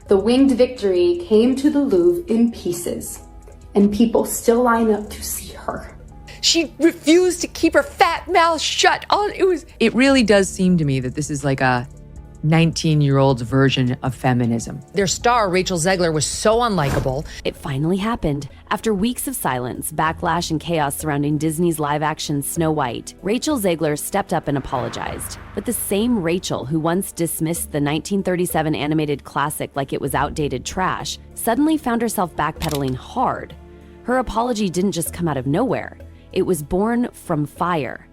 The winged victory came to the Louvre in pieces, and people still line up to see her. She refused to keep her fat mouth shut. It really does seem to me that this is like a 19-year-old's version of feminism. Their star, Rachel Zegler, was so unlikable. It finally happened. After weeks of silence, backlash, and chaos surrounding Disney's live-action Snow White, Rachel Zegler stepped up and apologized. But the same Rachel who once dismissed the 1937 animated classic like it was outdated trash suddenly found herself backpedaling hard. Her apology didn't just come out of nowhere. It was born from fire.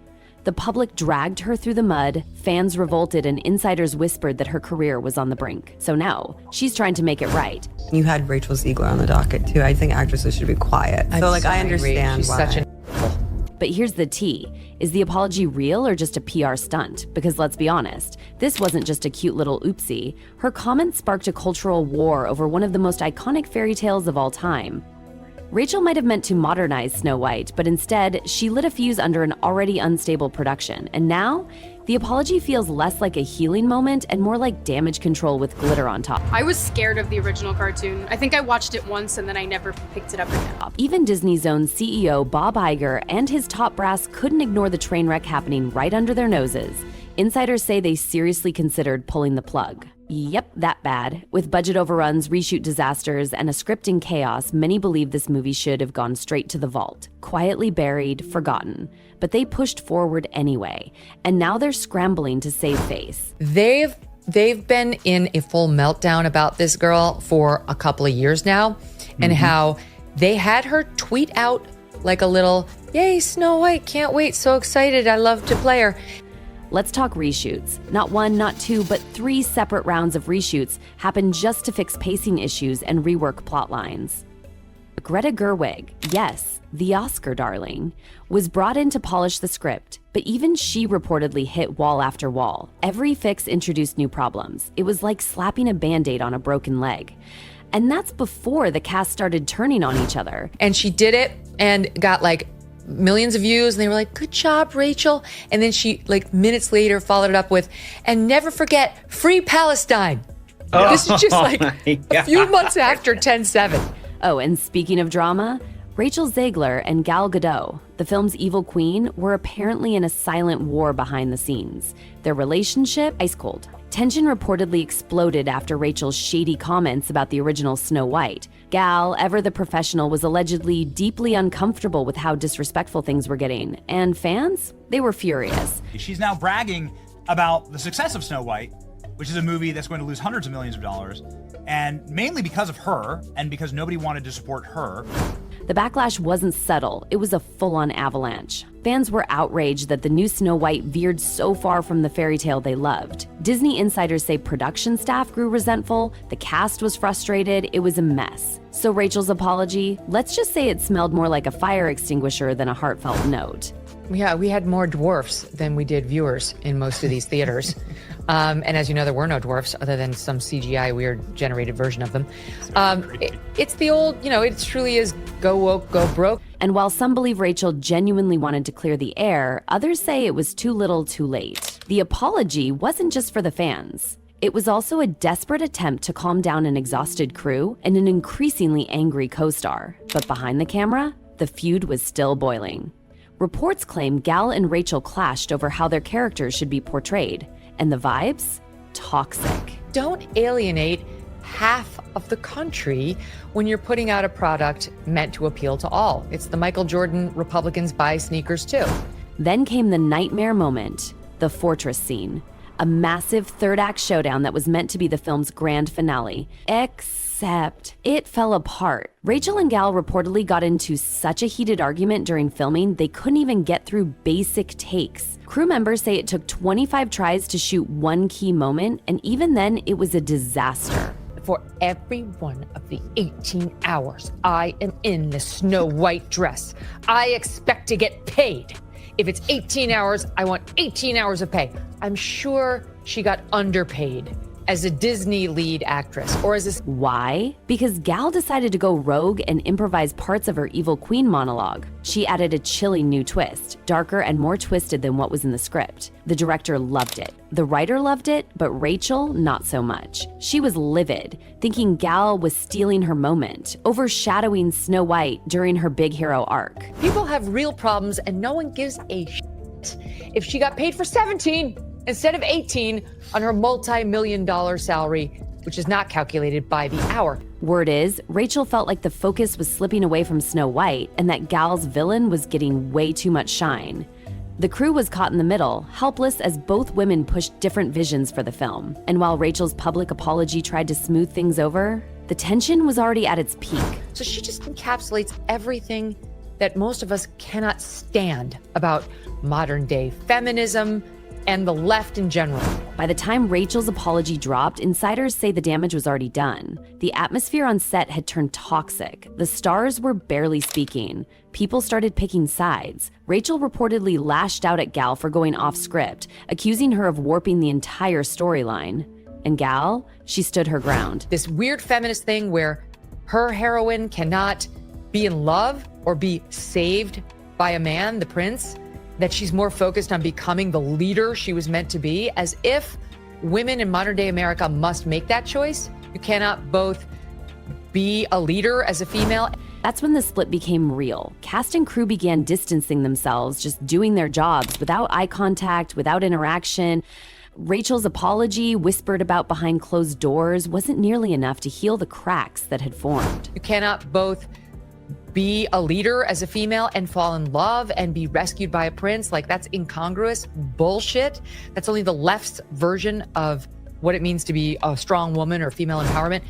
The public dragged her through the mud, fans revolted, and insiders whispered that her career was on the brink. So now, she's trying to make it right. You had Rachel Zegler on the docket, too. I think actresses should be quiet. I understand She's why. such an But here's the tea. Is the apology real or just a PR stunt? Because let's be honest, this wasn't just a cute little oopsie. Her comments sparked a cultural war over one of the most iconic fairy tales of all time. Rachel might have meant to modernize Snow White, but instead, she lit a fuse under an already unstable production. And now, the apology feels less like a healing moment and more like damage control with glitter on top. I was scared of the original cartoon. I think I watched it once and then I never picked it up again. Even Disney's own CEO, Bob Iger, and his top brass couldn't ignore the train wreck happening right under their noses. Insiders say they seriously considered pulling the plug. Yep, that bad. With budget overruns, reshoot disasters, and a script in chaos, many believe this movie should have gone straight to the vault. Quietly buried, forgotten. But they pushed forward anyway, and now they're scrambling to save face. They've been in a full meltdown about this girl for a couple of years now, and how they had her tweet out like a little, "Yay, Snow White, can't wait, so excited, I love to play her." Let's talk reshoots. Not one, not two, but 3 separate rounds of reshoots happened just to fix pacing issues and rework plot lines. Greta Gerwig, yes, the Oscar darling, was brought in to polish the script, but even she reportedly hit wall after wall. Every fix introduced new problems. It was like slapping a Band-Aid on a broken leg. And that's before the cast started turning on each other. And she did it and got like millions of views, and they were like, "Good job, Rachel." And then she, like, minutes later, followed it up with, "And never forget, free Palestine." This is just like a few months after 10/7. Oh, and speaking of drama, Rachel Zegler and Gal Gadot, the film's evil queen, were apparently in a silent war behind the scenes. Their relationship, ice cold. Tension reportedly exploded after Rachel's shady comments about the original Snow White. Gal, ever the professional, was allegedly deeply uncomfortable with how disrespectful things were getting. And fans? They were furious. She's now bragging about the success of Snow White, which is a movie that's going to lose hundreds of millions of dollars, and mainly because of her, and because nobody wanted to support her. The backlash wasn't subtle, it was a full-on avalanche. Fans were outraged that the new Snow White veered so far from the fairy tale they loved. Disney insiders say production staff grew resentful, the cast was frustrated, it was a mess. So Rachel's apology, let's just say it smelled more like a fire extinguisher than a heartfelt note. Yeah, we had more dwarfs than we did viewers in most of these theaters. And as you know, there were no dwarfs other than some CGI weird generated version of them. It's the old, it truly is go woke, go broke. And while some believe Rachel genuinely wanted to clear the air, others say it was too little too late. The apology wasn't just for the fans. It was also a desperate attempt to calm down an exhausted crew and an increasingly angry co-star. But behind the camera, the feud was still boiling. Reports claim Gal and Rachel clashed over how their characters should be portrayed, and the vibes? Toxic. Don't alienate half of the country when you're putting out a product meant to appeal to all. It's the Michael Jordan Republicans buy sneakers too. Then came the nightmare moment, the fortress scene. A massive third-act showdown that was meant to be the film's grand finale. Except it fell apart. Rachel and Gal reportedly got into such a heated argument during filming they couldn't even get through basic takes. Crew members say it took 25 tries to shoot one key moment, and even then it was a disaster. For every one of the 18 hours I am in the Snow White dress, I expect to get paid. If it's 18 hours, I want 18 hours of pay. I'm sure she got underpaid as a Disney lead actress or as a... Why? Because Gal decided to go rogue and improvise parts of her evil queen monologue. She added a chilling new twist, darker and more twisted than what was in the script. The director loved it. The writer loved it, but Rachel, not so much. She was livid, thinking Gal was stealing her moment, overshadowing Snow White during her big hero arc. People have real problems and no one gives a shit if she got paid for 17 instead of 18 on her multi-million-dollar salary, which is not calculated by the hour. Word is, Rachel felt like the focus was slipping away from Snow White and that Gal's villain was getting way too much shine. The crew was caught in the middle, helpless as both women pushed different visions for the film. And while Rachel's public apology tried to smooth things over, the tension was already at its peak. So she just encapsulates everything that most of us cannot stand about modern day feminism and the left in general. By the time Rachel's apology dropped, insiders say the damage was already done. The atmosphere on set had turned toxic. The stars were barely speaking. People started picking sides. Rachel reportedly lashed out at Gal for going off script, accusing her of warping the entire storyline. And Gal, she stood her ground. This weird feminist thing where her heroine cannot be in love or be saved by a man, the prince, that she's more focused on becoming the leader she was meant to be, as if women in modern day America must make that choice. You cannot both be a leader as a female. That's when the split became real. Cast and crew began distancing themselves, just doing their jobs without eye contact, without interaction. Rachel's apology, whispered about behind closed doors, wasn't nearly enough to heal the cracks that had formed. You cannot both be a leader as a female and fall in love and be rescued by a prince. Like, that's incongruous bullshit. That's only the left's version of what it means to be a strong woman or female empowerment.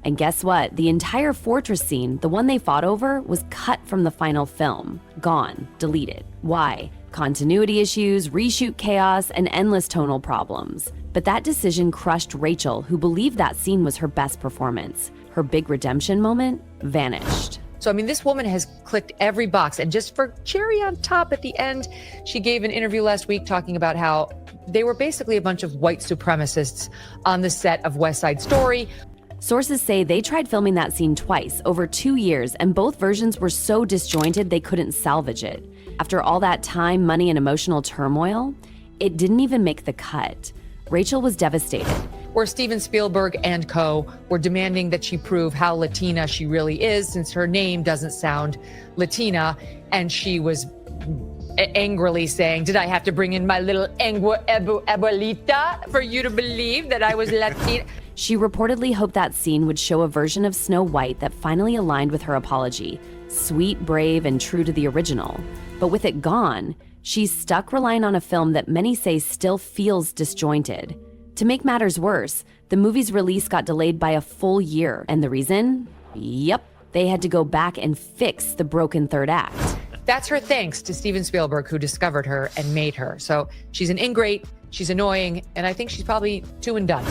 And guess what? The entire fortress scene, the one they fought over, was cut from the final film. Gone. Deleted. Why? Continuity issues, reshoot chaos, and endless tonal problems. But that decision crushed Rachel, who believed that scene was her best performance. Her big redemption moment vanished. So, I mean, this woman has clicked every box. And just for cherry on top at the end, she gave an interview last week talking about how they were basically a bunch of white supremacists on the set of West Side Story. Sources say they tried filming that scene twice, over 2 years, and both versions were so disjointed they couldn't salvage it. After all that time, money, and emotional turmoil, it didn't even make the cut. Rachel was devastated. Where Steven Spielberg and co. were demanding that she prove how Latina she really is, since her name doesn't sound Latina, and she was angrily saying, did I have to bring in my little abuelita for you to believe that I was Latina? She reportedly hoped that scene would show a version of Snow White that finally aligned with her apology, sweet, brave, and true to the original. But with it gone, she's stuck relying on a film that many say still feels disjointed. To make matters worse, the movie's release got delayed by a full year. And the reason? Yep, they had to go back and fix the broken third act. That's her thanks to Steven Spielberg, who discovered her and made her. So she's an ingrate, she's annoying, and I think she's probably two and done.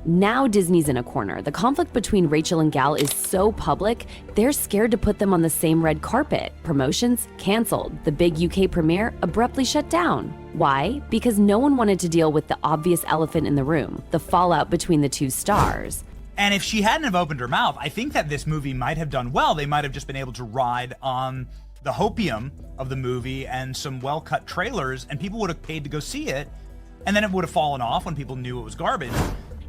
Now Disney's in a corner. The conflict between Rachel and Gal is so public, they're scared to put them on the same red carpet. Promotions canceled. The big UK premiere abruptly shut down. Why? Because no one wanted to deal with the obvious elephant in the room, the fallout between the two stars. And if she hadn't have opened her mouth, I think that this movie might have done well. They might have just been able to ride on the hopium of the movie and some well-cut trailers, and people would have paid to go see it, and then it would have fallen off when people knew it was garbage.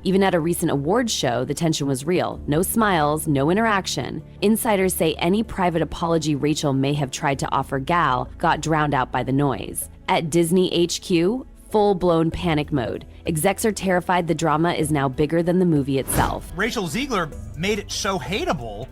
Even at a recent awards show, the tension was real. No smiles, no interaction. Insiders say any private apology Rachel may have tried to offer Gal got drowned out by the noise. At Disney HQ, full-blown panic mode. Execs are terrified the drama is now bigger than the movie itself. Rachel Zegler made it so hateable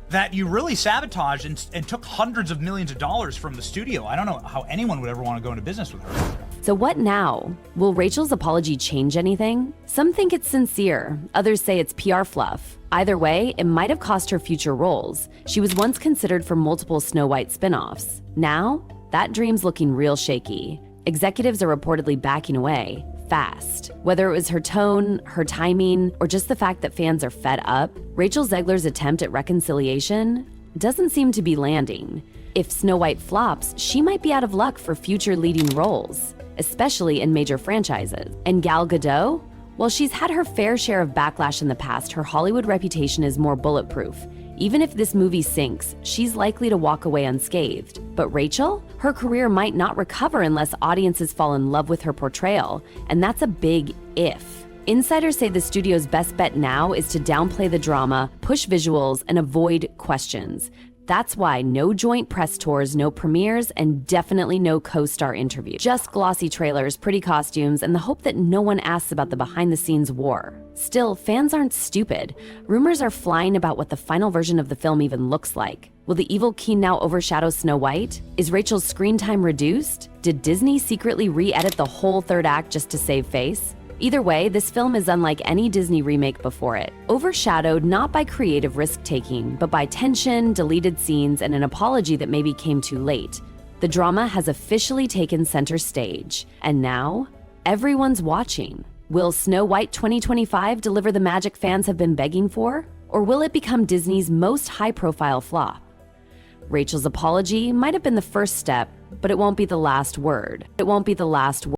that you really sabotaged and took hundreds of millions of dollars from the studio. I don't know how anyone would ever want to go into business with her. So what now? Will Rachel's apology change anything? Some think it's sincere. Others say it's PR fluff. Either way, it might have cost her future roles. She was once considered for multiple Snow White spin-offs. Now, that dream's looking real shaky. Executives are reportedly backing away, fast. Whether it was her tone, her timing, or just the fact that fans are fed up, Rachel Zegler's attempt at reconciliation doesn't seem to be landing. If Snow White flops, she might be out of luck for future leading roles, especially in major franchises. And Gal Gadot? While she's had her fair share of backlash in the past, her Hollywood reputation is more bulletproof. Even if this movie sinks, she's likely to walk away unscathed. But Rachel? Her career might not recover unless audiences fall in love with her portrayal, and that's a big if. Insiders say the studio's best bet now is to downplay the drama, push visuals, and avoid questions. That's why no joint press tours, no premieres, and definitely no co-star interviews. Just glossy trailers, pretty costumes, and the hope that no one asks about the behind-the-scenes war. Still, fans aren't stupid. Rumors are flying about what the final version of the film even looks like. Will the evil king now overshadow Snow White? Is Rachel's screen time reduced? Did Disney secretly re-edit the whole third act just to save face? Either way, this film is unlike any Disney remake before it. Overshadowed not by creative risk-taking, but by tension, deleted scenes, and an apology that maybe came too late. The drama has officially taken center stage, and now, everyone's watching. Will Snow White 2025 deliver the magic fans have been begging for? Or will it become Disney's most high-profile flop? Rachel's apology might have been the first step, but it won't be the last word.